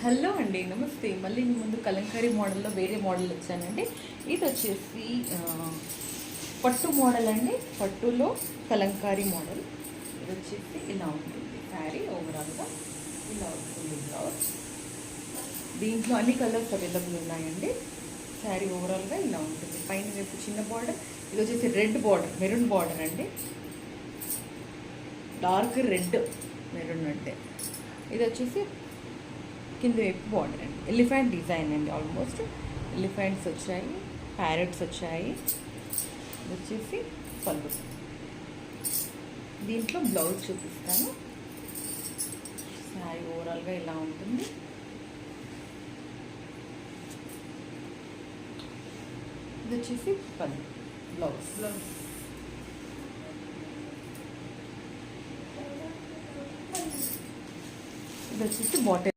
Hello అండి, నమస్తే. మళ్ళీ మీ ముందు కలంకారీ మోడల్లో వేరే మోడల్ వచ్చానండి. ఇది వచ్చేసి పట్టు మోడల్ అండి. పట్టులో కలంకారీ మోడల్. ఇది వచ్చేసి ఇలా ఉంటుంది. శారీ ఓవరాల్గా ఇలా వస్తుంది. బ్లౌజ్ దీంట్లో అన్ని కలర్స్ అవైలబుల్ ఉన్నాయండి. శారీ ఓవరాల్గా ఇలా ఉంటుంది. పైన రేపు చిన్న బార్డర్, ఇది వచ్చేసి రెడ్ బార్డర్, మెరూన్ బార్డర్ అండి. డార్క్ రెడ్ మెరూన్ అంటే ఇది వచ్చేసి కింద వైపు బార్డర్ అండి. ఎలిఫెంట్ డిజైన్ అండి. ఆల్మోస్ట్ ఎలిఫెంట్స్ వచ్చాయి, ప్యారెట్స్ వచ్చాయి. ఇది వచ్చేసి పళ్ళు. దీంట్లో బ్లౌజ్ చూపిస్తాను. శారీ ఓవరాల్గా ఇలా ఉంటుంది. ఇది వచ్చేసి పళ్ళు, బ్లౌజ్. ఇది వచ్చేసి బాటిల్.